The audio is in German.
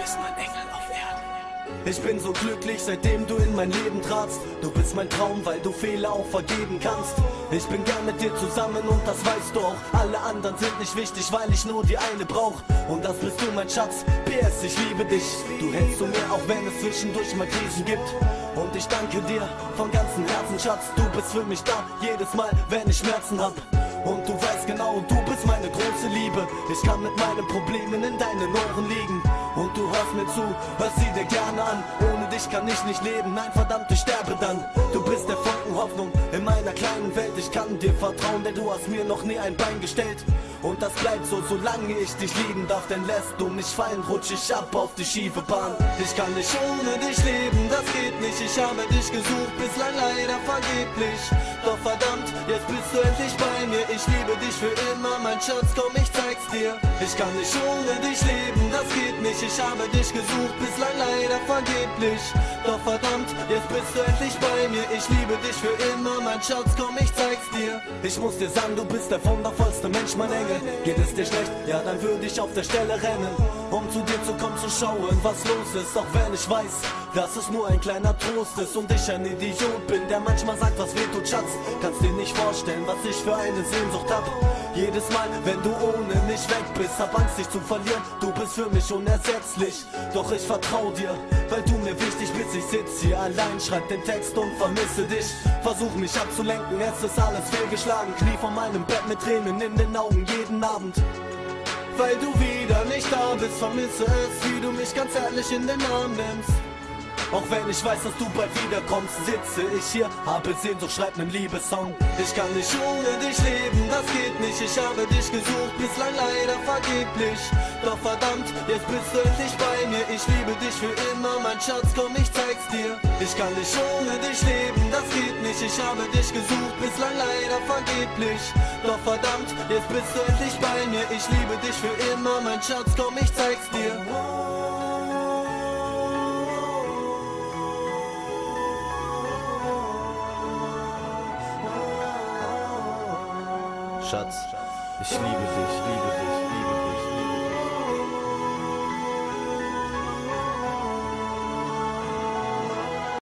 bist mein Engel auf Erden. Ich bin so glücklich, seitdem du in mein Leben tratst. Du bist mein Traum, weil du Fehler auch vergeben kannst. Ich bin gern mit dir zusammen und das weißt du auch. Alle anderen sind nicht wichtig, weil ich nur die eine brauch. Und das bist du, mein Schatz. PS, ich liebe dich. Du hältst zu mir, auch wenn es zwischendurch mal Krisen gibt. Und ich danke dir von ganzem Herzen, Schatz. Du bist für mich da, jedes Mal, wenn ich Schmerzen hab. Und du weißt genau, du bist meine große Liebe. Ich kann mit meinen Problemen in deinen Ohren liegen. Und du hörst mir zu, hörst sie dir gerne an. Ohne dich kann ich nicht leben, nein verdammt, ich sterbe dann. Du bist der Funken Hoffnung in meiner kleinen Welt. Ich kann dir vertrauen, denn du hast mir noch nie ein Bein gestellt. Und das bleibt so, solange ich dich lieben darf. Denn lässt du mich fallen, rutsch ich ab auf die schiefe Bahn. Ich kann nicht ohne dich leben, das geht nicht. Ich habe dich gesucht, bislang leider vergeblich. Doch verdammt, jetzt bist du endlich bei mir. Ich liebe dich für immer, mein Schatz, komm, ich zeig's dir. Ich kann nicht ohne dich leben, das geht nicht. Ich habe dich gesucht, bislang leider vergeblich. Doch verdammt, jetzt bist du endlich bei mir. Ich liebe dich für immer, mein Schatz, komm, ich zeig's dir. Ich muss dir sagen, du bist der wundervollste Mensch, mein Engel. Geht es dir schlecht? Ja, dann würde ich auf der Stelle rennen, um zu dir zu kommen, zu schauen, was los ist. Auch wenn ich weiß, dass es nur ein kleiner Trost ist und ich ein Idiot bin, der manchmal sagt, was weh tut, Schatz. Kannst dir nicht vorstellen, was ich für eine Sehnsucht hab. Jedes Mal, wenn du ohne mich weg bist, hab Angst, dich zu verlieren. Du bist für mich unersetzlich, doch ich vertrau dir, weil du mir wichtig bist. Ich sitz hier allein, schreib den Text und vermisse dich. Versuch mich abzulenken, es ist alles fehlgeschlagen. Knie vor meinem Bett mit Tränen in den Augen jeden Abend. Weil du wieder nicht da bist, vermisse es, wie du mich ganz ehrlich in den Arm nimmst. Auch wenn ich weiß, dass du bald wiederkommst, sitze ich hier, habe Sehnsucht, schreib nen Liebessong. Ich kann nicht ohne dich leben, das geht nicht. Ich habe dich gesucht, bislang leider vergeblich. Doch verdammt, jetzt bist du endlich bei mir. Ich liebe dich für immer, mein Schatz, komm, ich zeig's dir. Ich kann nicht ohne dich leben, das geht nicht. Ich habe dich gesucht, bislang leider vergeblich. Doch verdammt, jetzt bist du endlich bei mir. Ich liebe dich für immer, mein Schatz, komm, ich zeig's dir. Schatz, ich liebe dich, liebe dich, liebe dich.